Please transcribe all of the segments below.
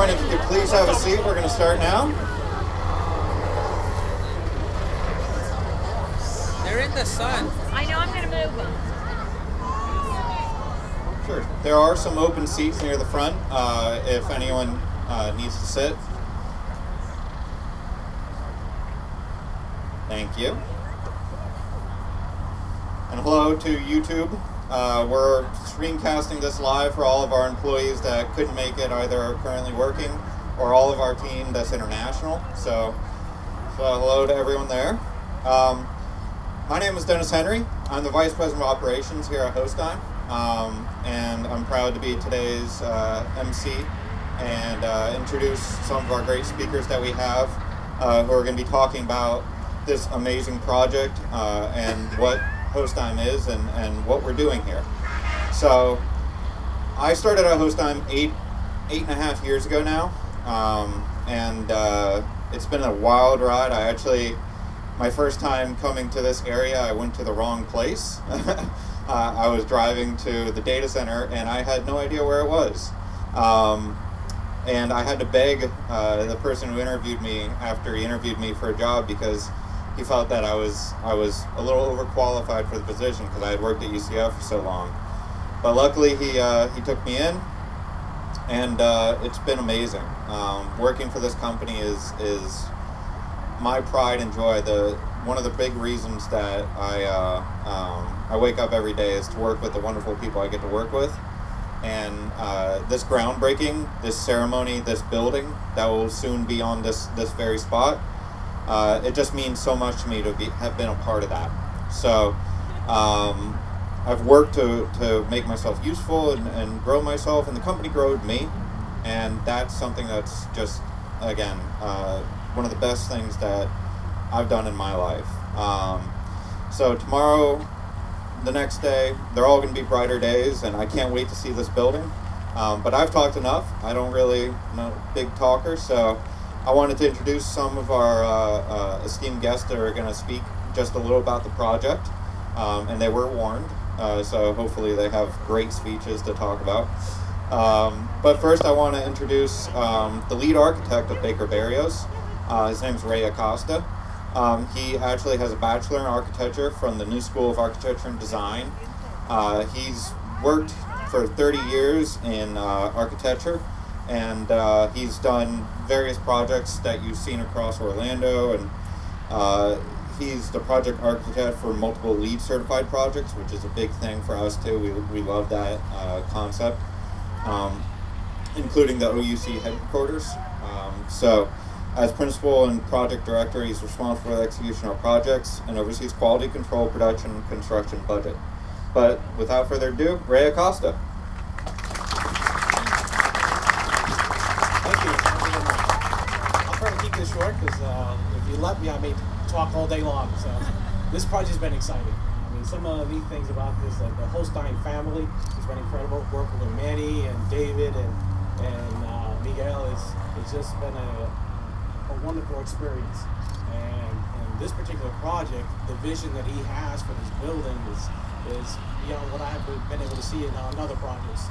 everyone, if you could please have a seat, we're going to start now. They're in the sun. I know, I'm going to move them. Sure. There are some open seats near the front if anyone needs to sit. Thank you. And hello to YouTube. We're screencasting this live for all of our employees that couldn't make it, either currently working or all of our team that's international. So hello to everyone there. My name is Dennis Henry. I'm the Vice President of Operations here at HostDime, and I'm proud to be today's MC and introduce some of our great speakers that we have who are going to be talking about this amazing project and what HostDime is and what we're doing here. So I started at HostDime eight and a half years ago now, and it's been a wild ride. My first time coming to this area, I went to the wrong place. I was driving to the data center and I had no idea where it was. And I had to beg the person who interviewed me after he interviewed me for a job because he felt that I was a little overqualified for the position because I had worked at UCF for so long. But luckily he took me in, and it's been amazing. Working for this company is my pride and joy. One of the big reasons that I wake up every day is to work with the wonderful people I get to work with. And this groundbreaking, this ceremony, this building that will soon be on this very spot, it just means so much to me to have been a part of that. So I've worked to make myself useful and grow myself, and the company growed me, and that's something that's just, again, one of the best things that I've done in my life. So tomorrow, the next day, they're all going to be brighter days, and I can't wait to see this building. But I've talked enough. I don't really know big talker, so I wanted to introduce some of our esteemed guests that are going to speak just a little about the project, and they were warned, so hopefully they have great speeches to talk about. But first I want to introduce the lead architect of Baker Barrios. His name's Ray Acosta. He actually has a bachelor in architecture from the New School of Architecture and Design. He's worked for 30 years in architecture, and he's done various projects that you've seen across Orlando, and he's the project architect for multiple LEED certified projects, which is a big thing for us too. We love that concept, including the OUC headquarters. So as principal and project director, he's responsible for the execution of projects and oversees quality control, production, and construction budget. But without further ado, Ray Acosta. Thank you. I'll try to keep this short because if you let me, I may talk all day long. So this project's been exciting. I mean, some of the neat things about this, the HostDime family has been incredible. Working with Manny and David and Miguel, it's just been a wonderful experience. And this particular project, the vision that he has for this building is beyond what I've been able to see in other projects.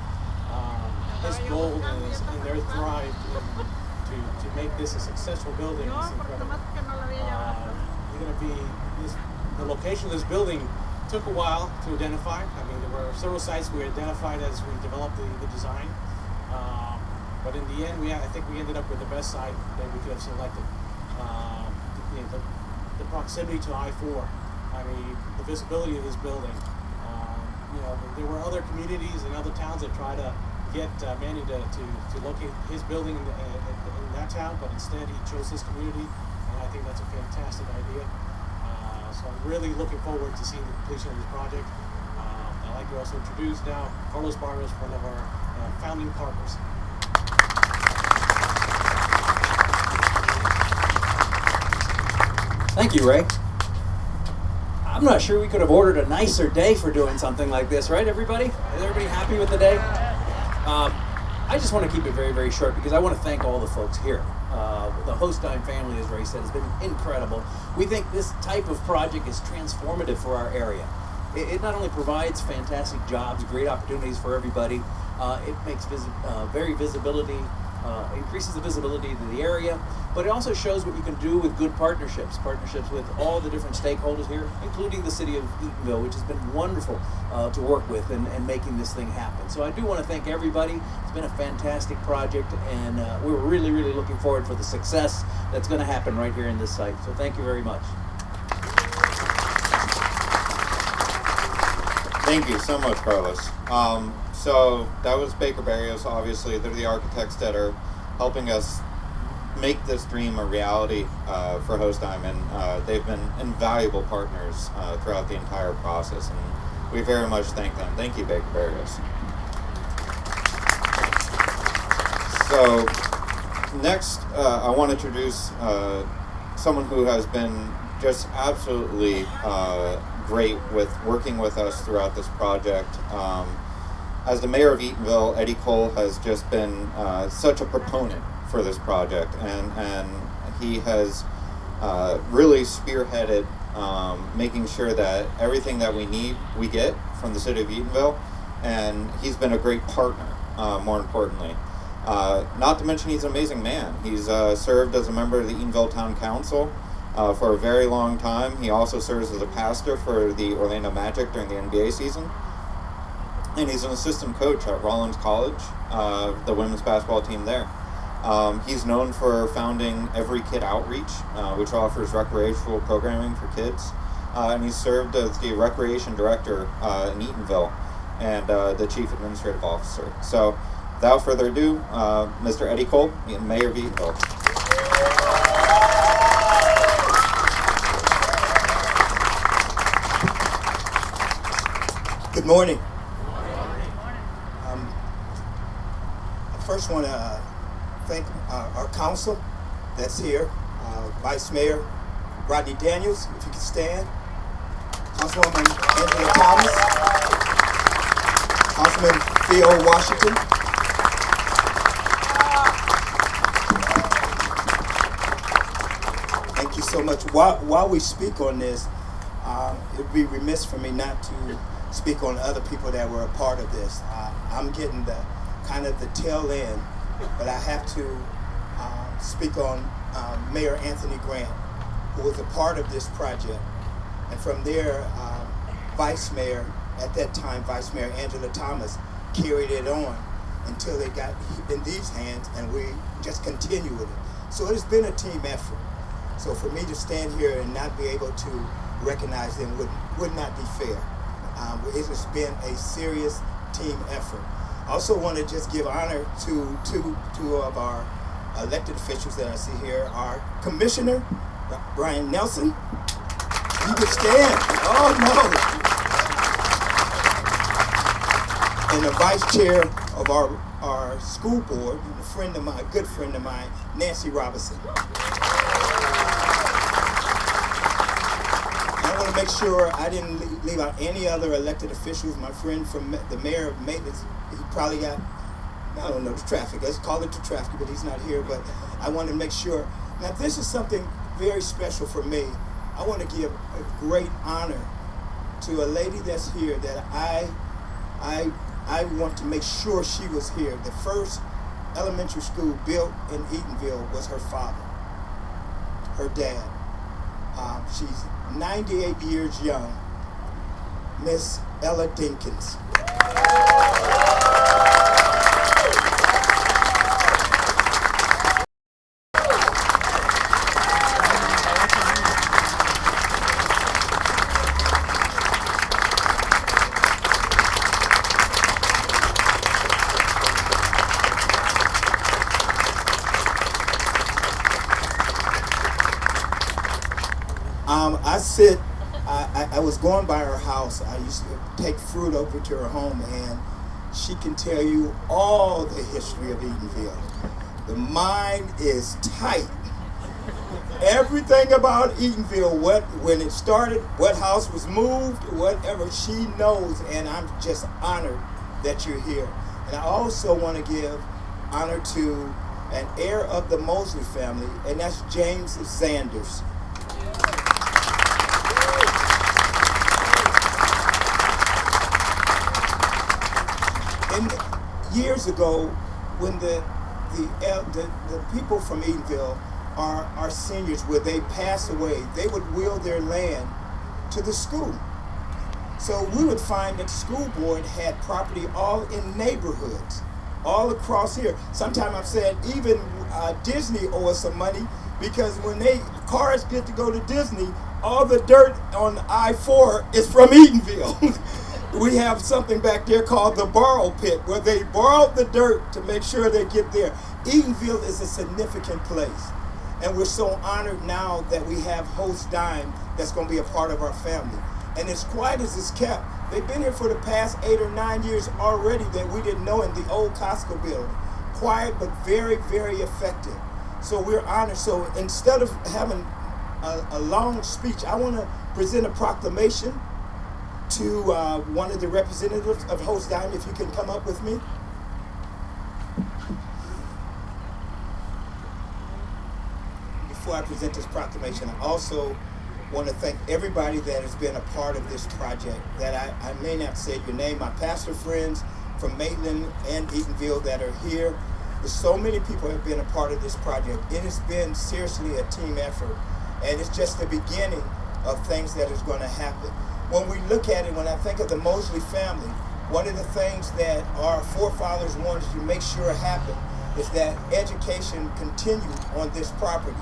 His goal is, and their thrive to make this a successful building is incredible. The location of this building took a while to identify. I mean, there were several sites we identified as we developed the design. But in the end, I think we ended up with the best site that we could have selected. The proximity to I-4, I mean, the visibility of this building. There were other communities and other towns that tried to get Manny to locate his building in that town, but instead he chose this community, and I think that's a fantastic idea. So I'm really looking forward to seeing the completion of this project. I'd like to also introduce now Carlos Barrios, one of our founding partners. Thank you, Ray. I'm not sure we could have ordered a nicer day for doing something like this, right, everybody? Is everybody happy with the day? I just want to keep it very, very short because I want to thank all the folks here. The HostDime family, as Ray said, has been incredible. We think this type of project is transformative for our area. It not only provides fantastic jobs, great opportunities for everybody, it makes very visibility increases the visibility to the area, but it also shows what you can do with good partnerships with all the different stakeholders here, including the city of Eatonville, which has been wonderful to work with and making this thing happen. So I do want to thank everybody. It's been a fantastic project, and we're really, really looking forward for the success that's going to happen right here in this site. So thank you very much. Thank you so much, Carlos. So that was Baker Barrios. Obviously, they're the architects that are helping us make this dream a reality for HostDime, and they've been invaluable partners throughout the entire process, and we very much thank them. Thank you, Baker Barrios. So next, I want to introduce someone who has been just absolutely great with working with us throughout this project. As the mayor of Eatonville, Eddie Cole has just been such a proponent for this project, and he has really spearheaded making sure that everything that we need, we get from the city of Eatonville, and he's been a great partner, more importantly. Not to mention he's an amazing man. He's served as a member of the Eatonville Town Council for a very long time. He also serves as a pastor for the Orlando Magic during the NBA season. And he's an assistant coach at Rollins College, the women's basketball team there. He's known for founding Every Kid Outreach, which offers recreational programming for kids. And he's served as the recreation director in Eatonville and the chief administrative officer. So without further ado, Mr. Eddie Cole, Mayor of Eatonville. Good morning. I first want to thank our council that's here, Vice Mayor Rodney Daniels, if you can stand, Councilwoman Angela Thomas, Councilman Theo Washington, thank you so much. While we speak on this, it would be remiss for me not to speak on other people that were a part of this. I'm getting the kind of the tail end, but I have to speak on Mayor Anthony Grant, who was a part of this project. And from there, Vice Mayor, at that time, Vice Mayor Angela Thomas, carried it on until it got in these hands, and we just continue with it. So it's been a team effort. So for me to stand here and not be able to recognize them would not be fair. It has been a serious team effort. I also want to just give honor to two of our elected officials that I see here. Our Commissioner, Brian Nelson. You can stand. Oh, no. And the Vice Chair of our school board, a good friend of mine, Nancy Robinson. I want to make sure I didn't leave out any other elected officials. My friend from the mayor of maintenance, he probably got, I don't know, the traffic. Let's call it the traffic, but he's not here. But I want to make sure. Now, this is something very special for me. I want to give a great honor to a lady that's here that I want to make sure she was here. The first elementary school built in Eatonville was her father, her dad. She's 98 years young, Miss Ella Dinkins. I was going by her house. I used to take fruit over to her home, and she can tell you all the history of Eatonville. The mind is tight. Everything about Eatonville, when it started, what house was moved, whatever, she knows, and I'm just honored that you're here. And I also want to give honor to an heir of the Mosley family, and that's James Sanders. And years ago, when the the people from Eatonville are seniors. Where they pass away, they would will their land to the school. So we would find that the school board had property all in neighborhoods, all across here. Sometimes I've said even Disney owes us some money, because when cars get to go to Disney, all the dirt on I-4 is from Eatonville. We have something back there called the borrow pit, where they borrowed the dirt to make sure they get there. Eatonville is a significant place, and we're so honored now that we have HostDime that's going to be a part of our family. And as quiet as it's kept, they've been here for the past 8 or 9 years already that we didn't know in the old Costco building. Quiet, but very, very effective. So we're honored. So instead of having a long speech, I want to present a proclamation to one of the representatives of HostDime, if you can come up with me. Before I present this proclamation, I also want to thank everybody that has been a part of this project. That I may not say your name, my pastor friends from Maitland and Eatonville that are here. There's so many people have been a part of this project. It has been seriously a team effort, and it's just the beginning of things that is going to happen. When we look at it, when I think of the Mosley family, one of the things that our forefathers wanted to make sure happened is that education continued on this property.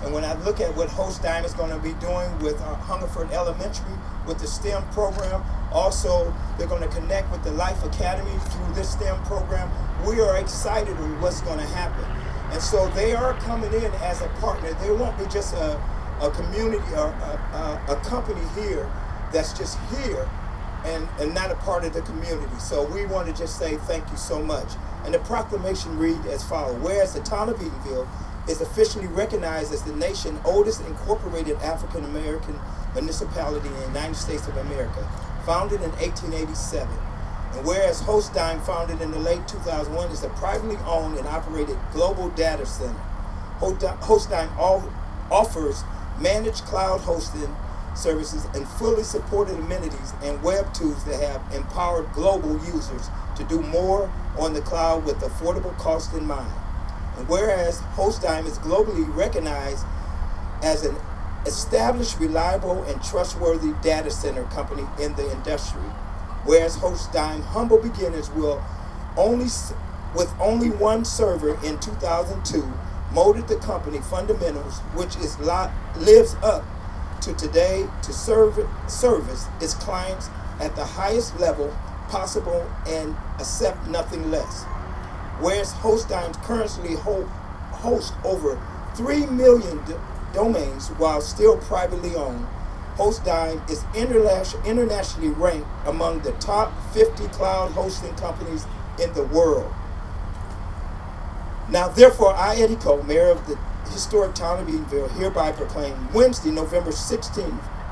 And when I look at what HostDime is going to be doing with Hungerford Elementary, with the STEM program, also they're going to connect with the Life Academy through this STEM program. We are excited with what's going to happen. And so they are coming in as a partner. They won't be just a community or a company here that's just here and not a part of the community. So we want to just say thank you so much. And the proclamation reads as follows. Whereas the town of Eatonville is officially recognized as the nation's oldest incorporated African American municipality in the United States of America, founded in 1887. And whereas HostDime, founded in the late 2001, is a privately owned and operated global data center. HostDime offers managed cloud hosting services and fully supported amenities and web tools that have empowered global users to do more on the cloud with affordable cost in mind. And whereas HostDime is globally recognized as an established, reliable, and trustworthy data center company in the industry, whereas HostDime humble beginners with only one server in 2002 molded the company fundamentals, which lives up to today to service its clients at the highest level possible and accept nothing less. Whereas HostDime currently hosts over 3 million domains while still privately owned, HostDime is internationally ranked among the top 50 cloud hosting companies in the world. Now, therefore, I, Eddie Cole, Mayor of the historic town of Eatonville, hereby proclaim Wednesday, November 16,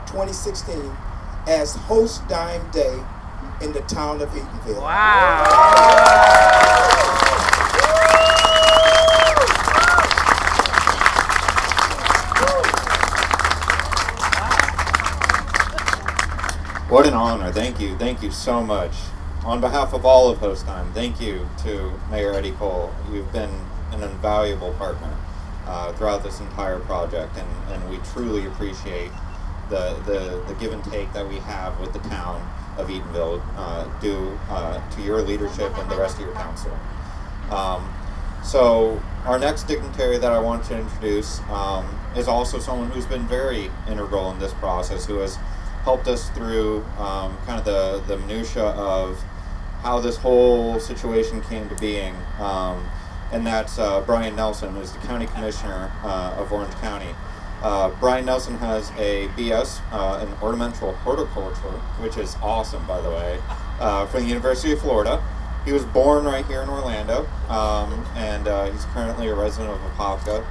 2016, as HostDime Day in the town of Eatonville. Wow. What an honor. Thank you so much. On behalf of all of HostDime, thank you to Mayor Eddie Cole. You've been an invaluable partner throughout this entire project, and we truly appreciate the give and take that we have with the town of Eatonville due to your leadership and the rest of your council. So our next dignitary that I want to introduce is also someone who's been very integral in this process, who has helped us through kind of the minutia of how this whole situation came to being, and that's Brian Nelson, who's the County Commissioner of Orange County. Brian Nelson has a BS in ornamental horticulture, which is awesome, by the way, from the University of Florida. He was born right here in Orlando, and he's currently a resident of Apopka.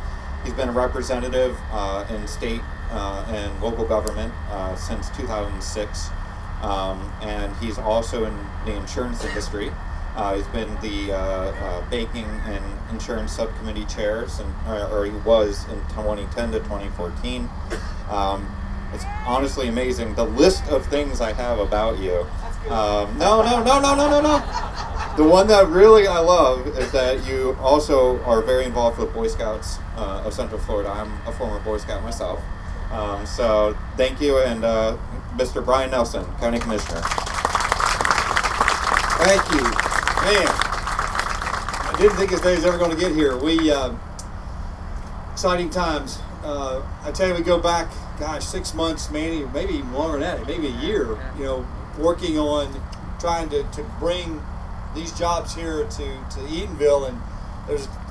He's been a representative in state and local government since 2006, and he's also in the insurance industry. He's been the banking and insurance subcommittee chair, or he was in 2010 to 2014. It's honestly amazing the list of things I have about you. No. The one that really I love is that you also are very involved with Boy Scouts of Central Florida. I'm a former Boy Scout myself. So thank you, and Mr. Brian Nelson, County Commissioner. Thank you. Man, I didn't think this day was ever going to get here. Exciting times. I tell you, we go back, 6 months, Manny, maybe even longer than that, maybe a year, working on trying to bring these jobs here to Eatonville. And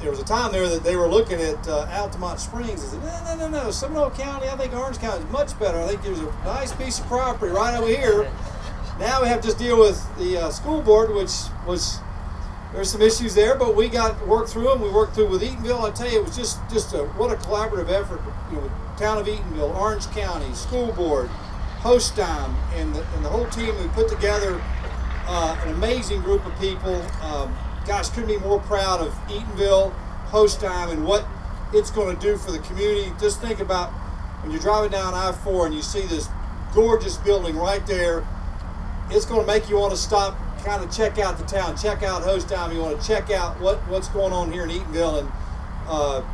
there was a time there that they were looking at Altamont Springs and said, no, Seminole County, I think Orange County is much better. I think there's a nice piece of property right over here. Now we have to just deal with the school board, which was, there's some issues there, but we got worked through them. We worked through with Eatonville. I tell you, it was just what a collaborative effort. With town of Eatonville, Orange County, school board, HostDime, and the whole team. We put together an amazing group of people. Couldn't be more proud of Eatonville, HostDime, and what it's going to do for the community. Just think about when you're driving down I-4 and you see this gorgeous building right there. It's going to make you want to stop, kind of check out the town, check out HostDime. You want to check out what's going on here in Eatonville, and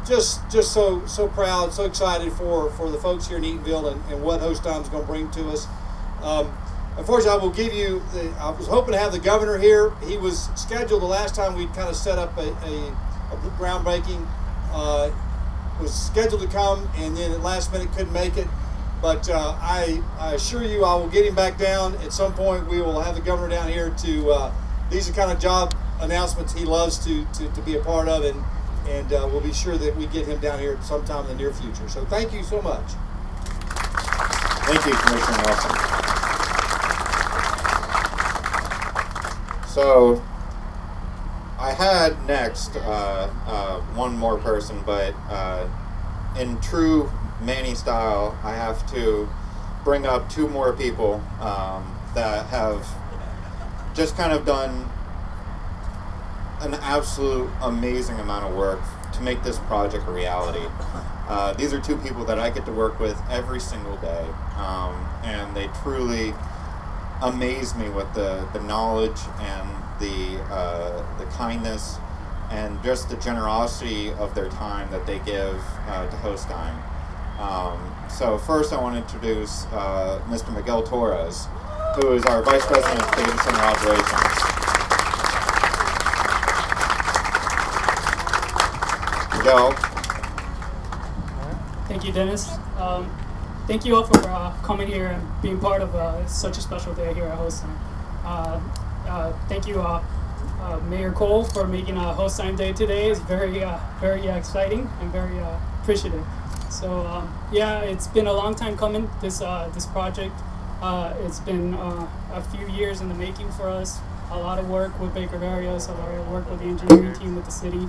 just so proud, so excited for the folks here in Eatonville and what HostDime is going to bring to us. Unfortunately, I will give you, I was hoping to have the governor here. He was scheduled the last time we kind of set up a groundbreaking. Was scheduled to come, and then at last minute couldn't make it. But I assure you, I will get him back down. At some point, we will have the governor down here to, these are kind of job announcements he loves to be a part of, and we'll be sure that we get him down here sometime in the near future. So thank you so much. Thank you, Commissioner Nelson. So I had next one more person, but in true Manny style, I have to bring up two more people that have just kind of done an absolute amazing amount of work to make this project a reality. These are two people that I get to work with every single day, and they truly amaze me with the knowledge and the kindness and just the generosity of their time that they give to HostDime. So first I want to introduce Mr. Miguel Torres, who is our Vice President of Data Center Operations. Miguel. Thank you, Dennis. Thank you all for coming here and being part of such a special day here at HostDime. Thank you, Mayor Cole, for making HostDime Day today. It's very exciting and very appreciative. So yeah, it's been a long time coming. This project, it's been a few years in the making for us. A lot of work with Baker Varios, a lot of work with the engineering team with the city.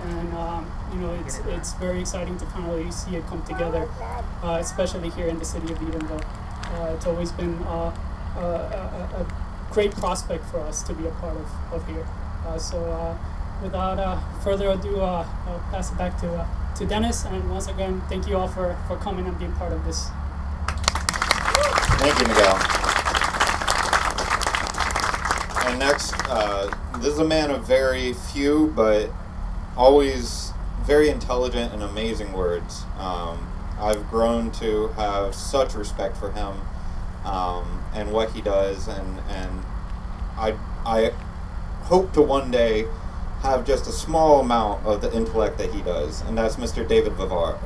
And it's very exciting to finally see it come together, especially here in the city of Eatonville. It's always been a great prospect for us to be a part of here. So without further ado, I'll pass it back to Dennis. And once again, thank you all for coming and being part of this. Thank you, Miguel. And next, this is a man of very few, but always very intelligent and amazing words. I've grown to have such respect for him and what he does, and I hope to one day have just a small amount of the intellect that he does, and that's Mr. David Vivar.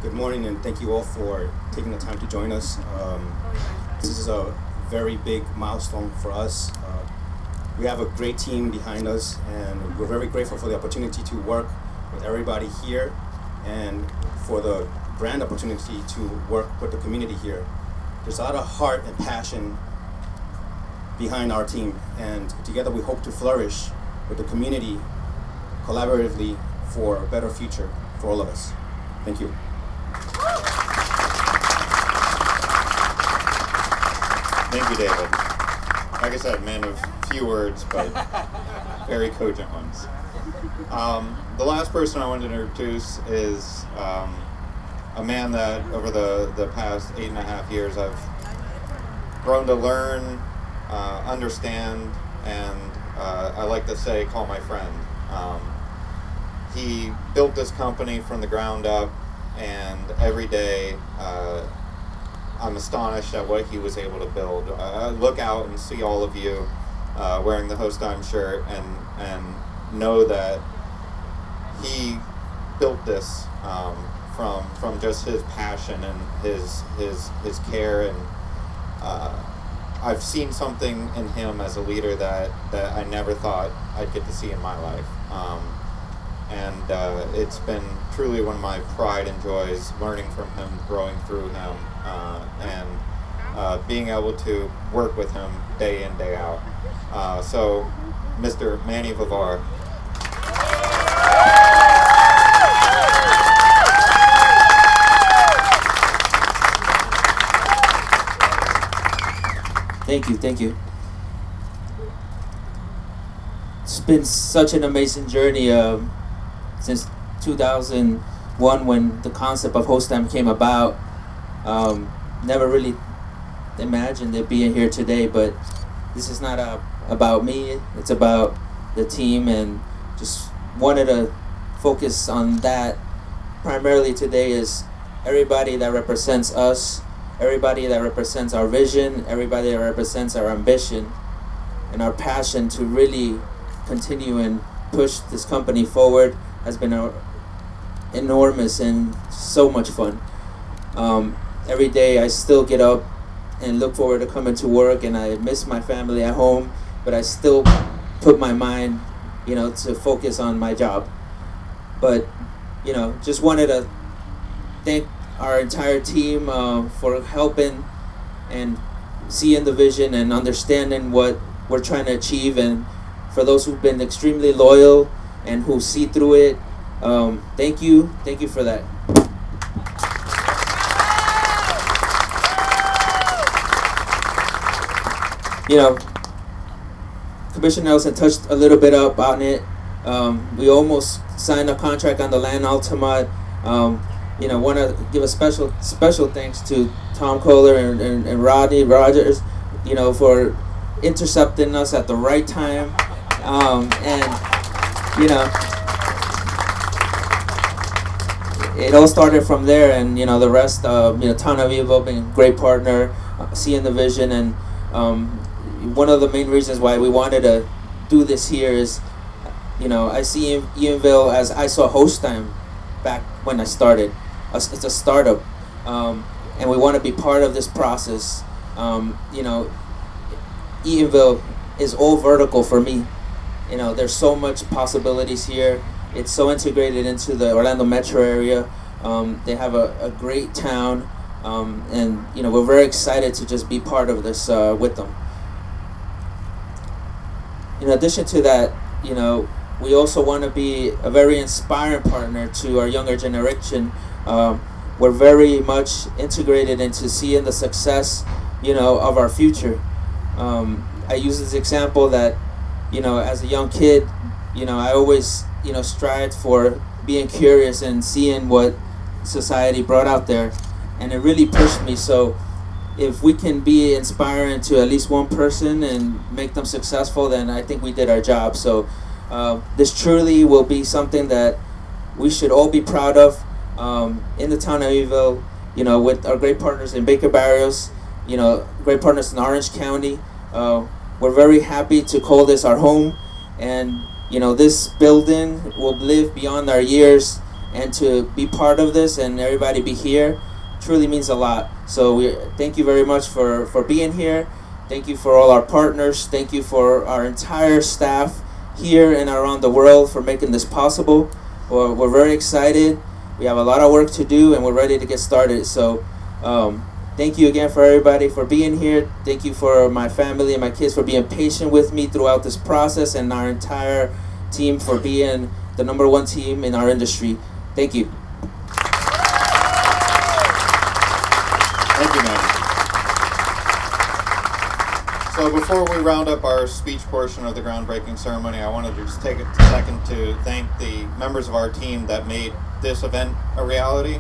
Good morning, and thank you all for taking the time to join us. This is a very big milestone for us. We have a great team behind us, and we're very grateful for the opportunity to work with everybody here and for the grand opportunity to work with the community here. There's a lot of heart and passion behind our team, and together we hope to flourish with the community collaboratively for a better future for all of us. Thank you. Thank you, David. Like I said, man of few words, but very cogent ones. The last person I wanted to introduce is a man that over the past 8.5 years I've grown to learn, understand, and I like to say call my friend. He built this company from the ground up, and every day I'm astonished at what he was able to build. I look out and see all of you wearing the HostDime shirt and know that he built this from just his passion and his care, and I've seen something in him as a leader that I never thought I'd get to see in my life. And it's been truly one of my pride and joys learning from him, growing through him, and being able to work with him day in, day out. So, Mr. Manny Vivar. Thank you. It's been such an amazing journey since 2001 when the concept of HostDime came about. Never really imagined it being here today, but this is not about me, it's about the team, and just wanted to focus on that primarily today. Is everybody that represents us, everybody that represents our vision, everybody that represents our ambition and our passion to really continue and push this company forward has been enormous and so much fun. Every day I still get up and look forward to coming to work, and I miss my family at home, but I still put my mind, to focus on my job. But, just wanted to thank our entire team for helping and seeing the vision and understanding what we're trying to achieve, and for those who've been extremely loyal and who see through it, thank you for that. Commissioner Nelson touched a little bit up on it. We almost signed a contract on the land Altamont. Want to give a special thanks to Tom Kohler and Rodney Rogers, for intercepting us at the right time. It all started from there, and the rest. Town of Eatonville being a great partner, seeing the vision, and one of the main reasons why we wanted to do this here is, I see Eatonville as I saw HostDime back when I started. It's a startup, and we want to be part of this process. Eatonville is all vertical for me. There's so much possibilities here. It's so integrated into the Orlando metro area. They have a great town, and we're very excited to just be part of this with them. In addition to that, we also want to be a very inspiring partner to our younger generation. We're very much integrated into seeing the success, of our future. I use this example that, as a young kid, I always, strived for being curious and seeing what society brought out there, and it really pushed me. So if we can be inspiring to at least one person and make them successful, then I think we did our job. So this truly will be something that we should all be proud of in the town of Eatonville, with our great partners in Baker Barrios, great partners in Orange County. We're very happy to call this our home, and this building will live beyond our years, and to be part of this and everybody be here truly means a lot. So we thank you very much for being here. Thank you for all our partners. Thank you for our entire staff here and around the world for making this possible. We're very excited. We have a lot of work to do, and we're ready to get started. So thank you again for everybody for being here. Thank you for my family and my kids for being patient with me throughout this process, and our entire team for being the #1 team in our industry. Thank you. Thank you, man. So before we round up our speech portion of the groundbreaking ceremony, I wanted to just take a second to thank the members of our team that made this event a reality.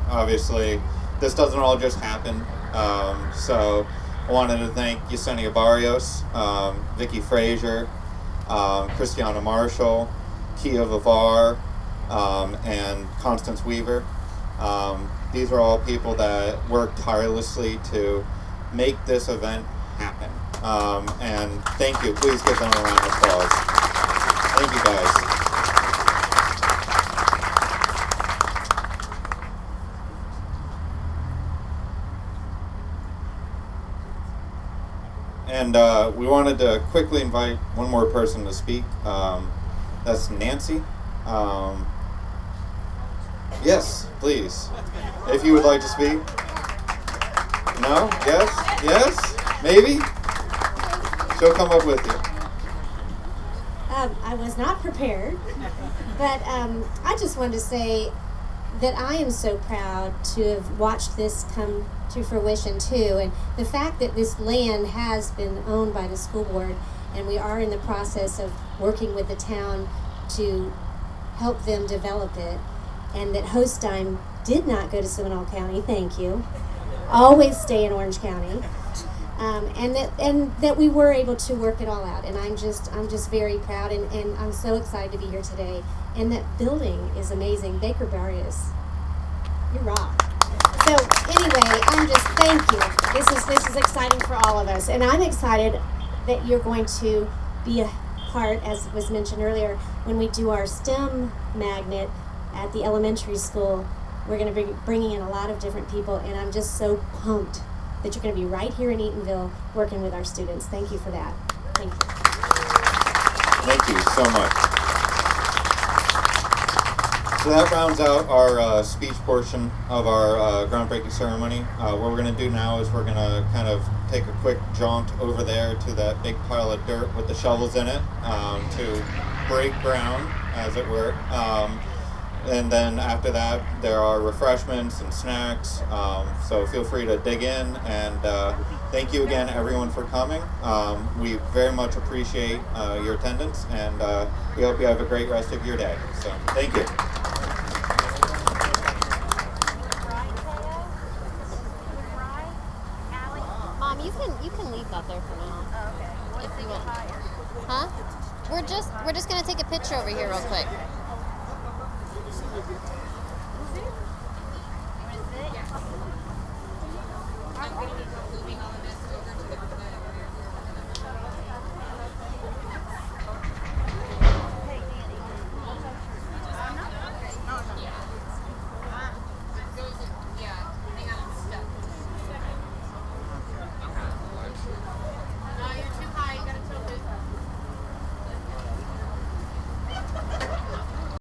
Obviously, this doesn't all just happen. So I wanted to thank Yesenia Barrios, Vicky Frazier, Christiana Marshall, Kia Vivar, and Constance Weaver. These are all people that worked tirelessly to make this event happen. And thank you. Please give them a round of applause. Thank you, guys. And we wanted to quickly invite one more person to speak. That's Nancy. Yes, please. If you would like to speak. No? Yes? Yes? Maybe? She'll come up with you. I was not prepared, but I just wanted to say that I am so proud to have watched this come to fruition too, and the fact that this land has been owned by the school board, and we are in the process of working with the town to help them develop it, and that HostDime did not go to Seminole County, thank you, always stay in Orange County, and that we were able to work it all out, and I'm just very proud, and I'm so excited to be here today. And that building is amazing. Baker Barrios, you rock. So anyway, I'm just thank you. This is exciting for all of us, and I'm excited that you're going to be a part, as was mentioned earlier, when we do our STEM magnet at the elementary school. We're going to be bringing in a lot of different people, and I'm just so pumped that you're going to be right here in Eatonville working with our students. Thank you for that. Thank you. Thank you so much. So that rounds out our speech portion of our groundbreaking ceremony. What we're going to do now is we're going to kind of take a quick jaunt over there to that big pile of dirt with the shovels in it to break ground, as it were. And then after that, there are refreshments and snacks. So feel free to dig in. And thank you again, everyone, for coming. We very much appreciate your attendance, and we hope you have a great rest of your day. So thank you. Mom, you can leave that there for now. Oh, okay. If you want. Huh? We're just gonna take a picture over here real quick.